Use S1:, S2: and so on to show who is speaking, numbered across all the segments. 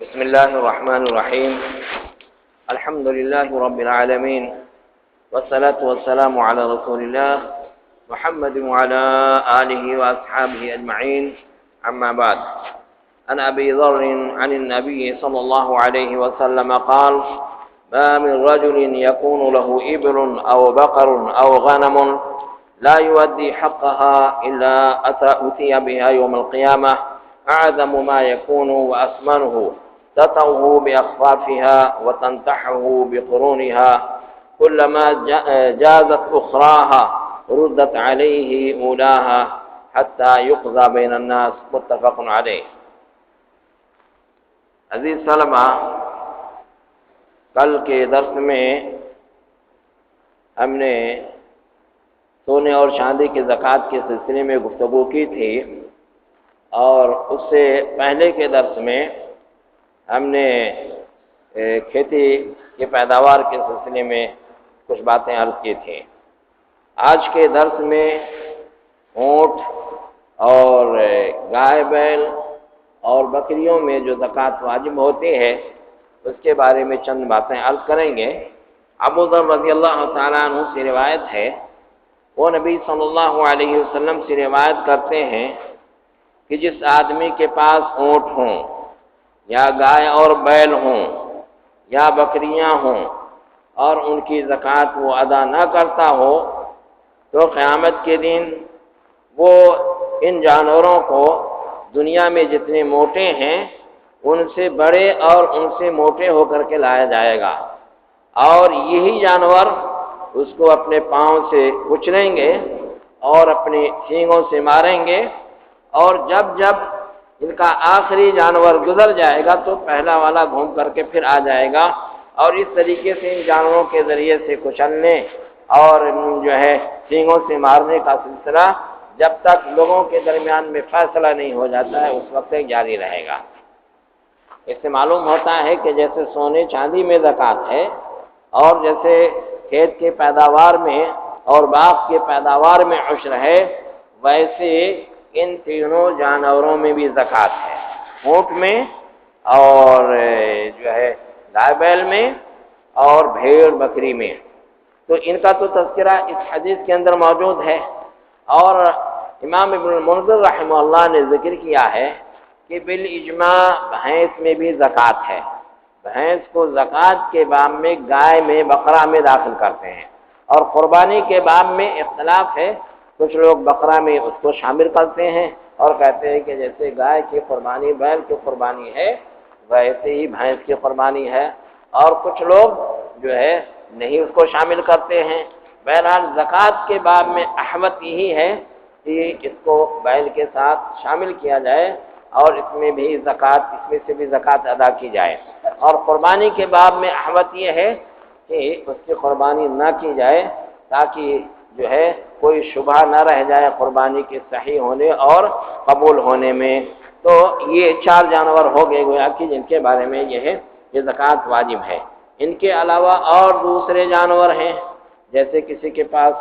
S1: بسم الله الرحمن الرحيم. الحمد لله رب العالمين، والصلاة والسلام على رسول الله محمد وعلى آله وأصحابه أجمعين. أما بعد، عن أبي ذر عن النبي صلى الله عليه وسلم قال: ما من رجل يكون له إبل أو بقر أو غنم لا يؤدي حقها إلا أتي بها يوم القيامة أعظم ما يكون وأثمنه، تطوه بأخفافها وتنتحه بقرونها، كلما جازت أخراها ردت عليه أولاها حتى يقضى بين الناس. متفق عليه. عزیز سلمہ، کل کے درس میں ہم نے سونے اور چاندی کی زکوٰۃ کے سلسلے میں گفتگو کی تھی، اور اس سے پہلے کے درس میں ہم نے کھیتی کے پیداوار کے سلسلے میں کچھ باتیں عرض کی تھیں۔ آج کے درس میں اونٹ اور گائے بیل اور بکریوں میں جو زکوٰۃ واجب ہوتی ہے اس کے بارے میں چند باتیں عرض کریں گے۔ ابو ذر رضی اللہ تعالیٰ عنہ سے روایت ہے، وہ نبی صلی اللہ علیہ وسلم سے روایت کرتے ہیں کہ جس آدمی کے پاس اونٹ ہوں یا گائے اور بیل ہوں یا بکریاں ہوں اور ان کی زکوٰۃ وہ ادا نہ کرتا ہو تو قیامت کے دن وہ ان جانوروں کو دنیا میں جتنے موٹے ہیں ان سے بڑے اور ان سے موٹے ہو کر کے لایا جائے گا، اور یہی جانور اس کو اپنے پاؤں سے کچلیں گے اور اپنے سینگوں سے ماریں گے، اور جب جب ان کا آخری جانور گزر جائے گا تو پہلا والا گھوم کر کے پھر آ جائے گا، اور اس طریقے سے ان جانوروں کے ذریعے سے کچلنے اور سینگوں سے مارنے کا سلسلہ جب تک لوگوں کے درمیان میں فیصلہ نہیں ہو جاتا ہے اس وقت تک جاری رہے گا۔ اس سے معلوم ہوتا ہے کہ جیسے سونے چاندی میں زکوٰۃ ہے اور جیسے کھیت کے پیداوار میں اور باغ کے پیداوار میں عشر ہے، ویسے ان تینوں جانوروں میں بھی زکوٰۃ ہے، اونٹ میں اور گائے بیل میں اور بھیڑ بکری میں۔ تو ان کا تو تذکرہ اس حدیث کے اندر موجود ہے، اور امام ابن المنذر رحمہ اللہ نے ذکر کیا ہے کہ بالاجماع بھینس میں بھی زکوٰۃ ہے۔ بھینس کو زکوٰۃ کے باب میں گائے میں بقرہ میں داخل کرتے ہیں، اور قربانی کے باب میں اختلاف ہے، کچھ لوگ بقرہ میں اس کو شامل کرتے ہیں اور کہتے ہیں کہ جیسے گائے کی قربانی بیل کی قربانی ہے ویسے ہی بھینس کی قربانی ہے، اور کچھ لوگ نہیں اس کو شامل کرتے ہیں۔ بہرحال زکوٰۃ کے باب میں احوط یہی ہے کہ اس کو بیل کے ساتھ شامل کیا جائے اور اس میں سے بھی زکوٰۃ ادا کی جائے، اور قربانی کے باب میں احوط یہ ہے کہ اس کی قربانی نہ کی جائے تاکہ کوئی شبہ نہ رہ جائے قربانی کے صحیح ہونے اور قبول ہونے میں۔ تو یہ 4 جانور ہو گئے گویا کہ جن کے بارے میں یہ زکوٰۃ واجب ہے۔ ان کے علاوہ اور دوسرے جانور ہیں، جیسے کسی کے پاس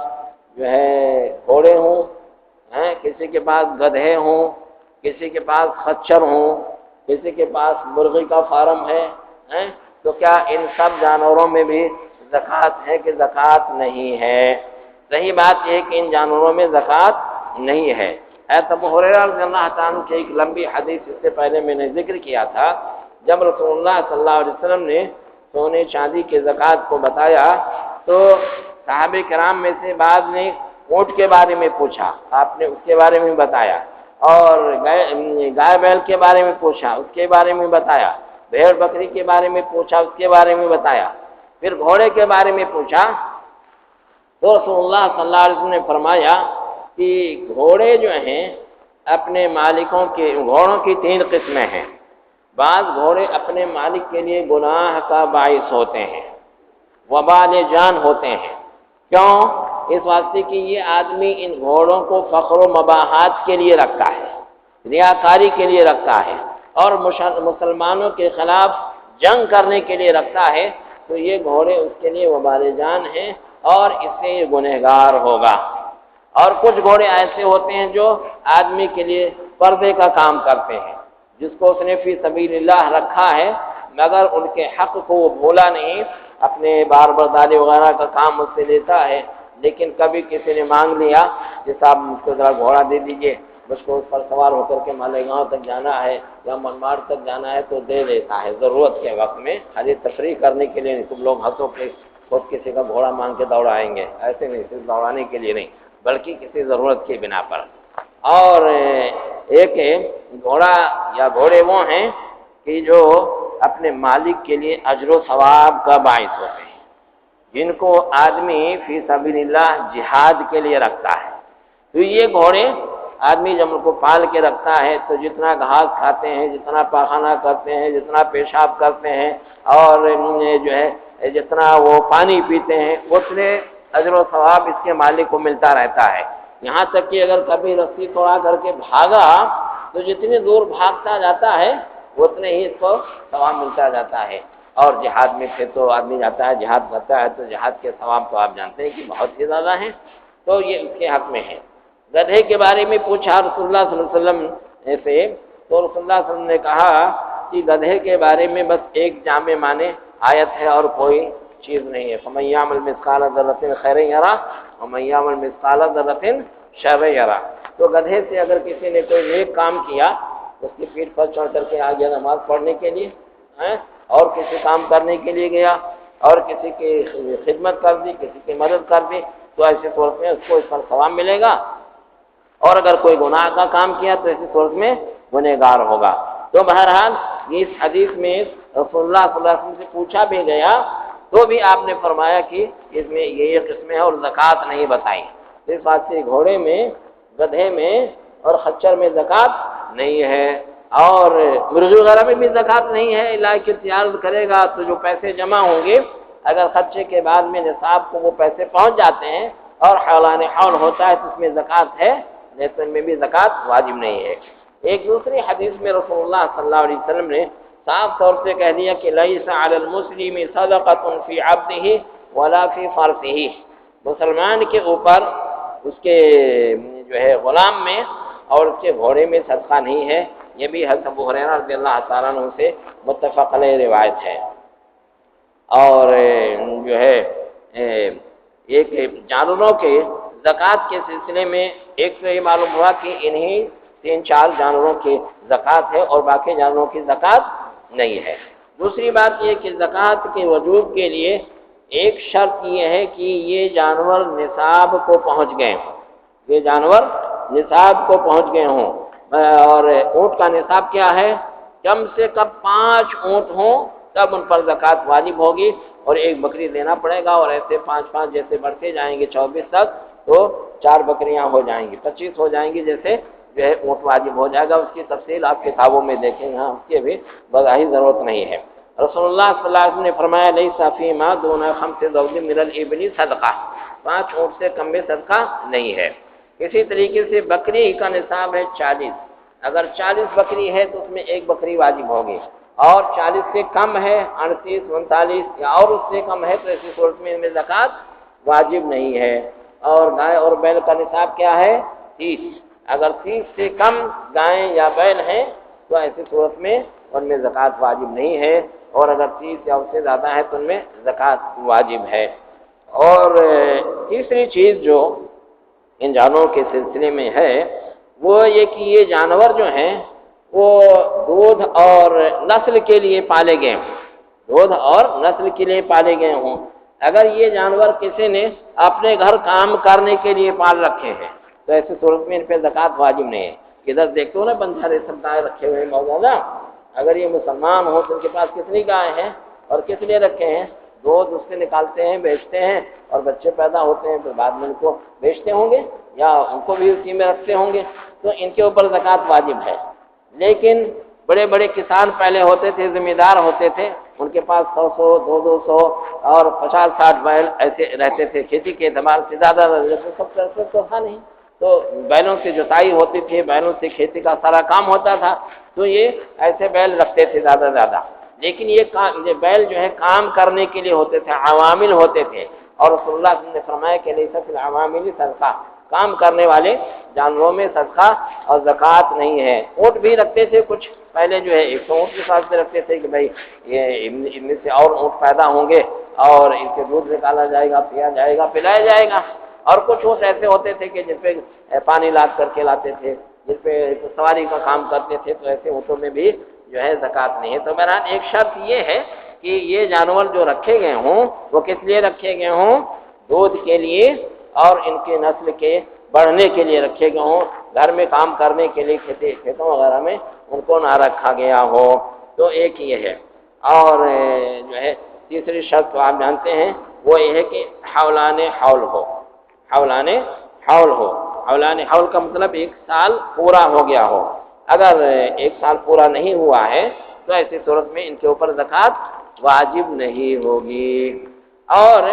S1: گھوڑے ہوں، کسی کے پاس گدھے ہوں، کسی کے پاس خچر ہوں، کسی کے پاس مرغی کا فارم ہے، تو کیا ان سب جانوروں میں بھی زکوٰۃ ہے کہ زکوٰۃ نہیں ہے؟ صحیح بات یہ ہے کہ ان جانوروں میں زکوٰۃ نہیں ہے۔ حضرت ابو ہریرہ رضی اللہ تعالیٰ عنہ کی ایک لمبی حدیث اس سے پہلے میں نے ذکر کیا تھا، جب رسول اللہ صلی اللہ علیہ وسلم نے سونے چاندی کے زکوٰۃ کو بتایا تو صحابہ کرام میں سے بعض نے اونٹ کے بارے میں پوچھا، آپ نے اس کے بارے میں بتایا، اور گائے بیل کے بارے میں پوچھا، اس کے بارے میں بتایا، بھیڑ بکری کے بارے میں پوچھا، اس کے بارے میں بتایا، پھر گھوڑے کے بارے میں پوچھا تو رسول اللہ صلی اللہ علیہ وسلم نے فرمایا کہ گھوڑے جو ہیں اپنے مالکوں کے گھوڑوں کی 3 قسمیں ہیں۔ بعض گھوڑے اپنے مالک کے لیے گناہ کا باعث ہوتے ہیں، وبال جان ہوتے ہیں۔ کیوں؟ اس واسطے کہ یہ آدمی ان گھوڑوں کو فخر و مباحات کے لیے رکھتا ہے، ریاکاری کے لیے رکھتا ہے، اور مسلمانوں کے خلاف جنگ کرنے کے لیے رکھتا ہے، تو یہ گھوڑے اس کے لیے وبال جان ہیں اور اس سے یہ گنہگار ہوگا۔ اور کچھ گھوڑے ایسے ہوتے ہیں جو آدمی کے لیے پردے کا کام کرتے ہیں، جس کو اس نے فی سبیل اللہ رکھا ہے، مگر ان کے حق کو وہ بھولا نہیں، اپنے بار برداری وغیرہ کا کام اس سے لیتا ہے، لیکن کبھی کسی نے مانگ لیا کہ صاحب مجھ کو ذرا گھوڑا دے دیجئے، مجھ کو اس پر سوار ہو کر کے مالیگاؤں تک جانا ہے یا منماڑ تک جانا ہے، تو دے دیتا ہے ضرورت کے وقت میں، خالی تفریح کرنے کے لیے نہیں۔ تم لوگ ہنسو کہ خود کسی کا گھوڑا مانگ کے دوڑائیں گے، ایسے نہیں، صرف دوڑانے کے لیے نہیں بلکہ کسی ضرورت کی بنا پر۔ اور ایک گھوڑا یا گھوڑے وہ ہیں کہ جو اپنے مالک کے لیے اجر و ثواب کا باعث ہوتے ہیں، جن کو آدمی فی سبیل اللہ جہاد کے لیے رکھتا ہے۔ تو یہ گھوڑے آدمی جب ان کو پال کے رکھتا ہے تو جتنا گھاس کھاتے ہیں، جتنا پاخانہ کرتے ہیں، جتنا پیشاب کرتے ہیں، اور جو ہے جتنا وہ پانی پیتے ہیں، اتنے اجر و ثواب اس کے مالک کو ملتا رہتا ہے۔ یہاں تک کہ اگر کبھی رسی توڑا کر کے بھاگا تو جتنی دور بھاگتا جاتا ہے اتنے ہی اس کو ثواب ملتا جاتا ہے۔ اور جہاد میں پھر تو آدمی جاتا ہے، جہاد کرتا ہے، تو جہاد کے ثواب تو آپ جانتے ہیں کہ بہت ہی زیادہ ہیں، تو یہ اس کے حق میں ہے۔ گدھے کے بارے میں پوچھا رسول اللہ صلی اللہ علیہ وسلم سے، تو رسول اللہ صلی اللہ علیہ وسلم نے کہا کہ گدھے کے بارے میں بس ایک جامع معنی آیت ہے اور کوئی چیز نہیں ہے، فَمَن يَعْمَلْ مِثْقَالَ ذَرَّةٍ خَيْرًا يَرَهُ وَمَن يَعْمَلْ مِثْقَالَ ذَرَّةٍ شَرًّا يَرَهُ۔ تو گدھے سے اگر کسی نے کوئی نیک کام کیا، اس کی پیٹھ پر چڑھ کر کے آ گیا نماز پڑھنے کے لیے، اور کسی کام کرنے کے لیے گیا اور کسی کی خدمت کر دی، کسی کی مدد کر دی، تو ایسی صورت میں اس کو اس پر ثواب ملے گا، اور اگر کوئی گناہ کا کام کیا تو ایسی صورت میں گنہگار ہوگا۔ تو بہرحال اس حدیث میں رسول اللہ صلی اللہ علیہ وسلم سے پوچھا بھی گیا تو بھی آپ نے فرمایا کہ اس میں یہ قسمیں ہیں اور زکوٰۃ نہیں بتائی۔ اس بات سے گھوڑے میں، گدھے میں اور خچر میں زکوٰۃ نہیں ہے، اور مرغی وغیرہ میں بھی زکوٰۃ نہیں ہے، اللہ کی تجارت کرے گا تو جو پیسے جمع ہوں گے، اگر خرچے کے بعد میں نصاب کو وہ پیسے پہنچ جاتے ہیں اور حولان حول ہوتا ہے تو اس میں زکوٰۃ ہے، لیکن میں بھی زکوٰۃ واجب نہیں ہے۔ ایک دوسری حدیث میں رسول اللہ صلی اللہ علیہ وسلم نے صاف طور سے کہہ دیا کہ لیس علی المسلم صدقۃ فی عبدہ ولا فی فرسہ، مسلمان کے اوپر اس کے جو ہے غلام میں اور اس کے گھوڑے میں صدقہ نہیں ہے۔ یہ بھی حضرت ابو ہریرہ رضی اللہ تعالیٰ عنہ سے متفق علیہ روایت ہے۔ اور جو ہے ایک جانوروں کے زکوٰۃ کے سلسلے میں ایک تو یہ معلوم ہوا کہ انہی 3-4 جانوروں کی زکوٰۃ ہے اور باقی جانوروں کی زکوٰۃ نہیں ہے۔ دوسری بات یہ کہ زکوٰۃ کے وجوب کے لیے ایک شرط یہ ہے کہ یہ جانور نصاب کو پہنچ گئے ہوں، یہ جانور نصاب کو پہنچ گئے ہوں۔ اور اونٹ کا نصاب کیا ہے؟ کم سے کم 5 اونٹ ہوں تب ان پر زکوٰۃ واجب ہوگی، اور ایک بکری دینا پڑے گا، اور ایسے 5 جیسے بڑھتے جائیں گے 24 تک تو 4 بکریاں ہو جائیں گی، 25 ہو جائیں گی، جیسے جو ہے اونٹ واجب ہو جائے گا۔ اس کی تفصیل آپ کتابوں میں دیکھیں گے، اس کی بھی بظاہر ضرورت نہیں ہے۔ رسول اللہ صلی اللہ علیہ وسلم نے فرمایا لیس فیما دون 5 ذود من الابل صدقہ، 5 اونٹ سے کم میں صدقہ نہیں ہے۔ اسی طریقے سے بکری کا نصاب ہے 40، اگر 40 بکری ہے تو اس میں 1 بکری واجب ہوگی، اور 40 سے کم ہے 38 39 یا اور اس سے کم ہے تو ایسی صورت میں ان میں زکوٰۃ واجب نہیں ہے۔ اور گائے اور بیل کا نصاب کیا ہے؟ 30، اگر 30 سے کم گائیں یا بیل ہیں تو ایسی صورت میں ان میں زکوٰۃ واجب نہیں ہے، اور اگر 30 یا اس سے زیادہ ہے تو ان میں زکوٰۃ واجب ہے۔ اور تیسری چیز جو ان جانوروں کے سلسلے میں ہے وہ یہ کہ یہ جانور جو ہیں وہ دودھ اور نسل کے لیے پالے گئے ہوں، دودھ اور نسل کے لیے پالے گئے ہوں۔ اگر یہ جانور کسی نے اپنے گھر کام کرنے کے لیے پال رکھے ہیں تو ایسی صورت میں ان پہ زکوٰۃ واجب نہیں ہے۔ ادھر دیکھتے ہو نا بنجارے سب گائے رکھے ہوئے موجودہ، اگر یہ مسلمان ہو تو ان کے پاس کتنی گائے ہیں اور کس لیے رکھے ہیں؟ دودھ اس سے نکالتے ہیں، بیچتے ہیں، اور بچے پیدا ہوتے ہیں تو بعد میں ان کو بیچتے ہوں گے یا ان کو بھی اسی میں رکھتے ہوں گے، تو ان کے اوپر زکوٰۃ واجب ہے۔ لیکن بڑے بڑے کسان پہلے ہوتے تھے، ذمہ دار ہوتے تھے، ان کے پاس 100 200 اور 50-60 بیل ایسے رہتے تھے، کھیتی کے اعتبار سے زیادہ سب تو تھا نہیں، تو بیلوں سے جتائی ہوتی تھی، بیلوں سے کھیتی کا سارا کام ہوتا تھا، تو یہ ایسے بیل رکھتے تھے زیادہ۔ لیکن یہ بیل جو ہے کام کرنے کے لیے ہوتے تھے، عوامل ہوتے تھے، اور رسول اللہ صلی اللہ علیہ وسلم نے فرمایا کہ لیس فی العوامل صدقہ، کام کرنے والے جانوروں میں صدقہ اور زکوٰۃ نہیں ہے۔ اونٹ بھی رکھتے تھے کچھ پہلے جو ہے 100 اونٹ کے حساب سے رکھتے تھے کہ بھائی یہ ان میں سے اور اونٹ پیدا ہوں گے اور ان کے دودھ نکالا جائے گا، پیا جائے گا، پلایا جائے گا۔ اور کچھ اونٹ ایسے ہوتے تھے کہ جن پہ پانی لاد کر کے لاتے تھے، جن پہ سواری کا کام کرتے تھے، تو ایسے اونٹوں میں بھی جو ہے زکوٰۃ نہیں ہے۔ تو بہرحال ایک شرط یہ ہے کہ یہ جانور جو رکھے گئے ہوں وہ کس لیے رکھے گئے ہوں؟ دودھ کے لیے اور ان کے نسل کے بڑھنے کے لیے رکھے گئے ہوں، گھر میں کام کرنے کے لیے کھیتوں وغیرہ میں ان کو نہ رکھا گیا ہو۔ تو ایک یہ ہے۔ اور جو ہے تیسری شرط تو آپ جانتے ہیں وہ یہ ہے کہ حولان حول ہو، حولان حول ہو۔ حولان حول کا مطلب 1 سال پورا ہو گیا ہو۔ اگر 1 سال پورا نہیں ہوا ہے تو ایسی صورت میں ان کے اوپر زکوٰۃ واجب نہیں ہوگی۔ اور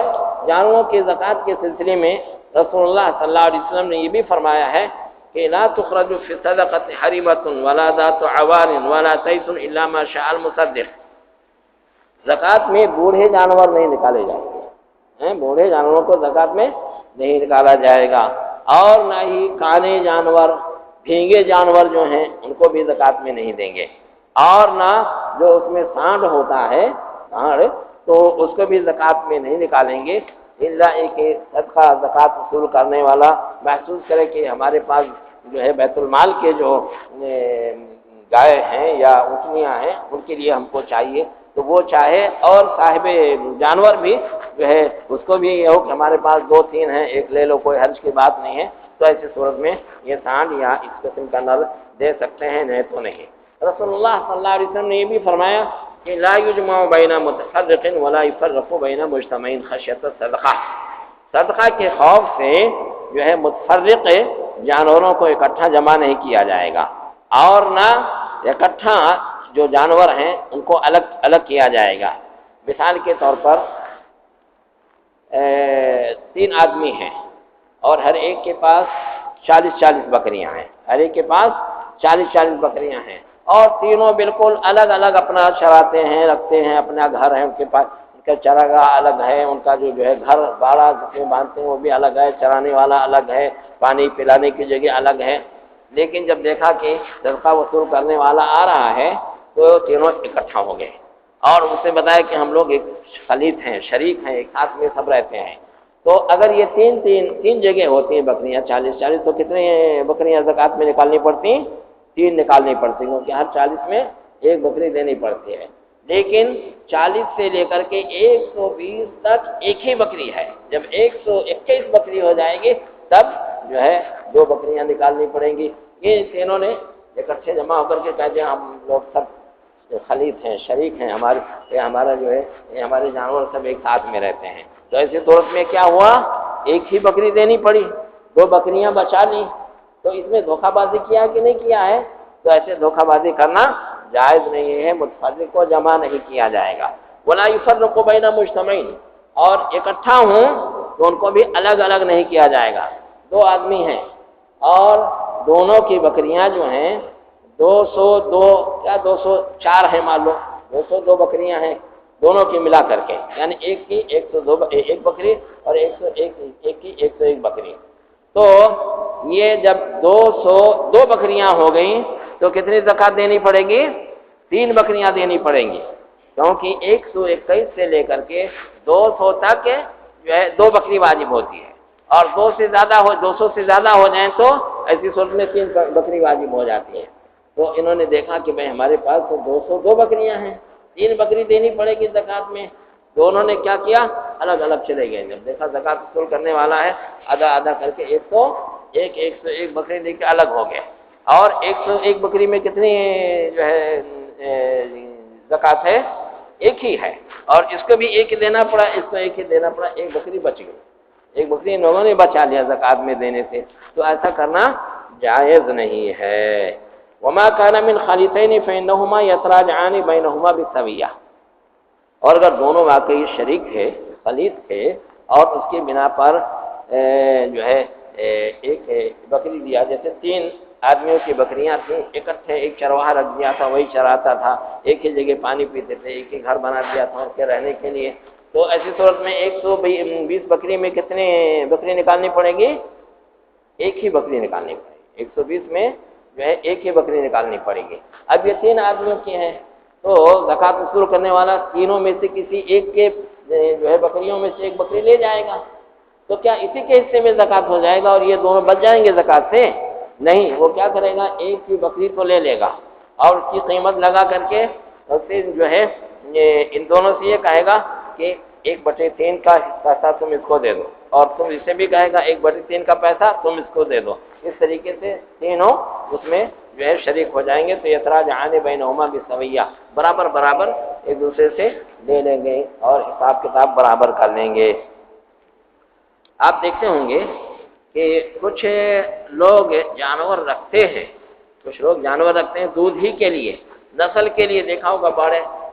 S1: جانوروں کی زکوٰۃ کے سلسلے میں رسول اللہ صلی اللہ علیہ وسلم نے یہ بھی فرمایا ہے کہ لا تخرج فی الصدقۃ حریمۃ ولا ذات عوار ولا تیس الا ما شاء المصدق۔ زکوٰۃ میں بوڑھے جانور نہیں نکالے جائیں گے، بوڑھے جانوروں کو زکوٰۃ میں نہیں نکالا جائے گا، اور نہ ہی کانے جانور، بھینگے جانور جو ہیں ان کو بھی زکوٰۃ میں نہیں دیں گے، اور نہ جو اس میں سانڈ ہوتا ہے، سانڈ، تو اس کو بھی زکوٰۃ میں نہیں نکالیں گے، الا ایک صدقہ زکوٰۃ وصول کرنے والا محسوس کرے کہ ہمارے پاس جو ہے بیت المال کے جو گائے ہیں یا اونٹنیاں ہیں ان کے لیے ہم کو چاہیے، تو وہ چاہے، اور صاحب جانور بھی جو ہے اس کو بھی یہ ہو کہ ہمارے پاس 2-3 ہیں، ایک لے لو، کوئی حرج کی بات نہیں ہے، تو ایسی صورت میں یہ سانڈ یا اس قسم کا نر دے سکتے ہیں، نہیں تو نہیں۔ رسول اللہ صلی اللہ علیہ وسلم نے یہ بھی فرمایا کہ لا یجمع بین متفرق ولا یفرق بین مجتمع خشیۃ الصدقہ۔ صدقہ کے خوف سے جو ہے متفرق جانوروں کو اکٹھا جمع نہیں کیا جائے گا، اور نہ اکٹھا جو جانور ہیں ان کو الگ الگ کیا جائے گا۔ مثال کے طور پر 3 آدمی ہیں اور ہر ایک کے پاس 40 بکریاں ہیں، ہر ایک کے پاس 40 بکریاں ہیں، اور تینوں بالکل الگ الگ اپنا چراتے ہیں، رکھتے ہیں، اپنا گھر ہے ان کے پاس، ان کا چراگاہ الگ ہے، ان کا جو ہے گھر باڑہ جس میں باندھتے ہیں وہ بھی الگ ہے، چرانے والا الگ ہے، پانی پلانے کی جگہ الگ ہے۔ لیکن جب دیکھا کہ صدقہ وصول کرنے والا آ رہا ہے تو تینوں اکٹھا ہو گئے، اور اسے بتایا کہ ہم لوگ ایک خلیط ہیں، شریک ہیں، ایک ساتھ میں سب رہتے ہیں۔ تو اگر یہ تین جگہ ہوتی ہیں بکریاں 40 تو کتنے بکریاں زکوٰۃ میں نکالنی پڑتی ہیں؟ 3 نکالنی پڑتی ہیں، کیونکہ ہر 40 میں 1 بکری دینی پڑتی ہے۔ لیکن 40 سے لے کر کے 120 تک ایک ہی بکری ہے، جب 121 بکری ہو جائے گی تب جو ہے 2 بکریاں نکالنی پڑیں گی۔ یہ تینوں نے اکٹھے جمع ہو کر کے کہتے ہیں ہم لوگ سب خلیط ہیں، شریک ہیں، ہمارا جو ہے ہمارے جانور سب ایک ساتھ میں رہتے ہیں۔ تو ایسی صورت میں کیا ہوا؟ ایک ہی بکری دینی پڑی، 2 بکریاں بچا لی۔ تو اس میں دھوکہ بازی کیا کہ نہیں کیا ہے؟ تو ایسے دھوکہ بازی کرنا جائز نہیں ہے، متفرق کو جمع نہیں کیا جائے گا۔ ولا یفرق بین مجتمعین، اور اکٹھا ہوں تو ان کو بھی الگ الگ نہیں کیا جائے گا۔ 2 آدمی ہیں اور دونوں کی بکریاں جو ہیں 204 ہیں، مان لو 202 بکریاں ہیں دونوں کی ملا کر کے، یعنی ایک کی 101 بکری اور 101 بکری۔ تو یہ جب 202 بکریاں ہو گئیں تو کتنی زکوٰۃ دینی پڑے گی؟ 3 بکریاں دینی پڑیں گی، کیونکہ 121 سے لے کر کے 200 تک جو ہے 2 بکری واجب ہوتی ہے، اور 200 سے زیادہ ہو جائیں تو ایسی صورت میں 3 بکری واجب ہو جاتی ہے۔ تو انہوں نے دیکھا کہ بھائی ہمارے پاس تو 202 بکریاں ہیں، 3 بکری دینی پڑے گی زکوٰۃ میں، تو انہوں نے کیا کیا؟ الگ الگ چلے گئے۔ جب دیکھا زکوٰۃ وصول کرنے والا ہے، آدھا کر کے 101 بکری دے کے الگ ہو گئے، اور 101 بکری میں کتنی جو ہے زکوٰۃ ہے؟ ایک ہی ہے، اور اس کو بھی ایک ہی دینا پڑا، اس کو ایک ہی دینا پڑا، 1 بکری بچ گئی، 1 بکری ان لوگوں نے بچا لیا زکوٰۃ میں دینے سے۔ تو ایسا کرنا جائز نہیں ہے۔ وما كان من خليطين فإنهما يتراجعان بينهما بالسوية، اور اگر دونوں واقعی شریک تھے، خلیط تھے، اور اس کی بنا پر جو ہے ایک بکری دیا، جیسے 3 آدمیوں کی بکریاں تھیں، اکٹھے ایک چرواہا رکھ دیا تھا، وہی چراتا تھا، ایک ہی جگہ پانی پیتے تھے، ایک ہی گھر بنا دیا تھا ان کے رہنے کے لیے، تو ایسی صورت میں 120 بکری میں کتنے بکری نکالنی پڑے گی؟ ایک ہی بکری نکالنی پڑے گی، 120 میں جو ہے ایک ہی بکری نکالنی پڑے گی۔ اب یہ 3 آدمیوں کی ہیں تو زکوٰۃ وصول کرنے والا تینوں میں سے کسی ایک کے جو ہے بکریوں میں سے ایک بکری لے جائے گا، تو کیا اسی کے حصے میں زکوٰۃ ہو جائے گا اور یہ دونوں بچ جائیں گے زکوٰۃ سے؟ نہیں، وہ کیا کرے گا، ایک ہی بکری کو لے لے گا اور اس کی قیمت لگا کر کے اور پھر جو ہے ان دونوں سے یہ کہے گا کہ 1/3 کا پیسہ تم اس کو دے دو، اور تم اسے بھی کہے گا 1/3 کا پیسہ تم اس کو دے دو۔ اس طریقے سے تینوں اس میں جو ہے شریک ہو جائیں گے، تو یتراجعان بینہما بالسویہ، برابر برابر ایک دوسرے سے لے لیں گے اور حساب کتاب برابر کر لیں گے۔ آپ دیکھتے ہوں گے کہ کچھ لوگ جانور رکھتے ہیں، کچھ لوگ جانور رکھتے ہیں دودھ ہی کے لیے، نسل کے لیے، دیکھا ہوگا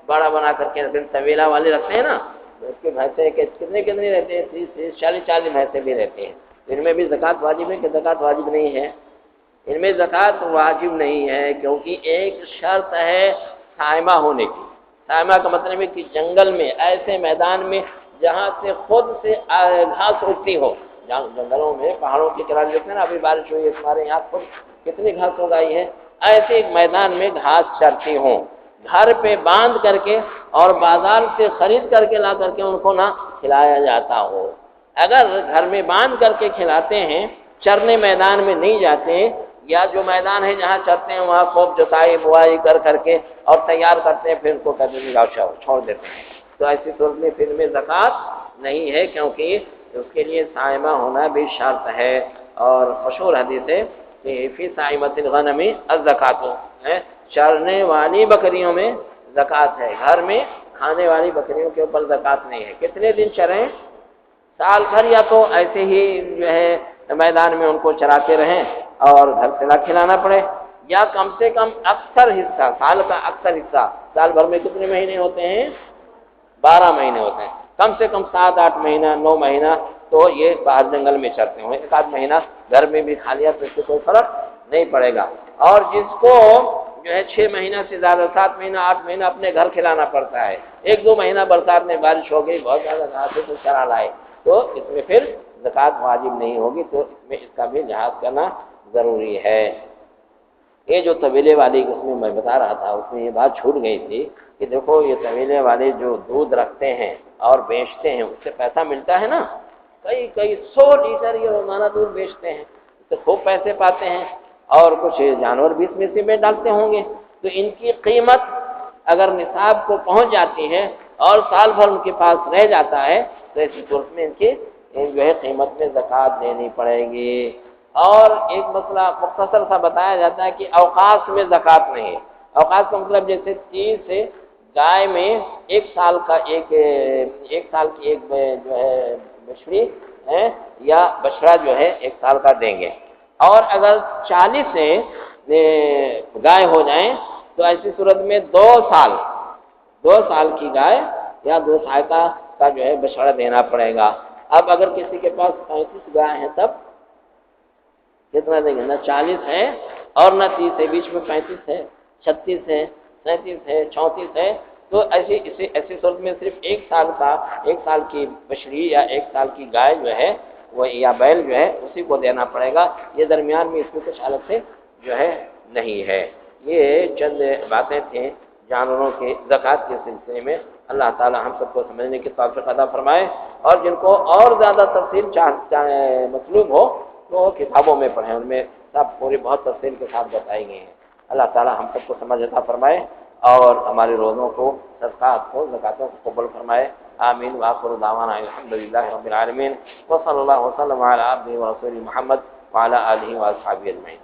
S1: بڑا بنا کر کے طویلا والے رکھتے ہیں نا، اس کے بھینسیں کتنے رہتے ہیں، 30 40 بھینسیں بھی رہتے ہیں۔ ان میں بھی زکوٰۃ واجب ہے کہ زکوٰۃ واجب نہیں ہے؟ ان میں زکوٰۃ واجب نہیں ہے، کیونکہ ایک شرط ہے سائمہ ہونے کی۔ سائمہ کا مطلب ہے کہ جنگل میں، ایسے میدان میں جہاں سے خود سے گھاس اگتی ہو، جنگلوں میں پہاڑوں کے کنارے دیکھتے ہیں نا، ابھی بارش ہوئی ہے ہمارے یہاں خود کتنی گھاس اگائی ہے، ایسے ایک میدان میں گھاس چرتی ہوں، گھر پہ باندھ کر کے اور بازار سے خرید کر کے لا کر کے ان کو نہ کھلایا جاتا ہو۔ اگر گھر میں باندھ کر کے کھلاتے ہیں، چرنے میدان میں نہیں جاتے، یا جو میدان ہے جہاں چرتے ہیں وہاں خوب جتائی بوائی کر کے اور تیار کرتے ہیں، پھر ان کو کبھی چھوڑ دیتے ہیں، تو ایسی صورت میں پھر میں زکوٰۃ نہیں ہے، کیونکہ اس کے لیے سائمہ ہونا بھی شرط ہے۔ اور مشہور حدیث ہے کہ فی سائمۃ الغنم الزکوٰۃ، چرنے والی بکریوں میں زکوٰۃ ہے، گھر میں کھانے والی بکریوں کے اوپر زکوٰۃ نہیں ہے۔ کتنے دن چریں؟ سال بھر، یا تو ایسے ہی جو ہے میدان میں ان کو چراتے رہیں اور گھر سے نہ کھلانا پڑے، یا کم سے کم اکثر حصہ، سال کا اکثر حصہ، سال بھر میں کتنے مہینے ہوتے ہیں؟ 12 مہینے ہوتے ہیں، کم سے کم 7-8 مہینہ 9 مہینہ تو یہ باہر جنگل میں چرتے ہوں، 1-8 مہینہ گھر میں بھی کھا لیا تو اس سے کوئی فرق نہیں پڑے گا۔ اور جس کو جو ہے 6 مہینہ سے زیادہ، 7 مہینہ 8 مہینہ اپنے گھر کھلانا پڑتا ہے، 1-2 مہینہ برسات میں بارش ہو گئی، بہت زیادہ گھاس ہے تو چرا لائے، تو اس میں پھر زکوٰۃ واجب نہیں ہوگی، تو اس میں اس کا بھی لحاظ کرنا ضروری ہے۔ یہ جو طویلے والی اس میں میں بتا رہا تھا، اس میں یہ بات چھوٹ گئی تھی کہ دیکھو یہ طویلے والے جو دودھ رکھتے ہیں اور بیچتے ہیں، اس سے پیسہ ملتا ہے نا، کئی 100 لیٹر یہ روزانہ دودھ بیچتے ہیں، اس سے خوب پیسے پاتے ہیں، اور کچھ جانور بھی اس میں سے ڈالتے ہوں گے، تو ان کی قیمت اگر نصاب کو پہنچ جاتی ہے اور سال بھر ان کے پاس رہ جاتا ہے، تو ایسی صورت میں ان کی جو ہے قیمت میں زکوٰۃ دینی پڑے گی۔ اور ایک مسئلہ مختصر سا بتایا جاتا ہے کہ اوقات میں زکوٰۃ نہیں ہے۔ اوقات کا مطلب جیسے 30 سے گائے میں 1 سال کی ایک جو ہے بچڑی ہے یا بچڑا جو ہے 1 سال کا دیں گے، اور اگر 40 سے گائے ہو جائیں تو ایسی صورت میں 2 سال کی گائے یا 2 سال کا جو ہے بچڑا دینا پڑے گا۔ اب اگر کسی کے پاس 35 گائے ہیں تب کتنا دیں گے؟ نہ 40 ہے اور نہ 30 ہے، بیچ میں 35 ہے، 36 ہے، 37 ہے، 34 ہے، تو ایسی صورت میں صرف 1 سال کی بچڑی یا 1 سال کی گائے جو ہے وہ یا بیل جو ہے اسی کو دینا پڑے گا، یہ درمیان میں اس میں کچھ الگ سے جو ہے نہیں ہے۔ یہ چند باتیں تھیں جانوروں کے زکوٰۃ کے سلسلے میں۔ اللہ تعالی ہم سب کو سمجھنے کی توفیق عطا فرمائے، اور جن کو اور زیادہ تفصیل مطلوب ہو تو کتابوں میں پڑھیں، ان میں سب پوری بہت تفصیل کے ساتھ بتائی گئی ہیں۔ اللہ تعالی ہم سب کو سمجھ عطا فرمائے اور ہمارے روزوں کو، صدقات کو، زکاتوں کو قبول فرمائے۔ آمین۔ وآخر دعوانا الحمدللہ رب العالمین، وصلی اللہ وسلم علی عبدہ ورسولہ محمد وعلی آلہ واصحابہ اجمعین۔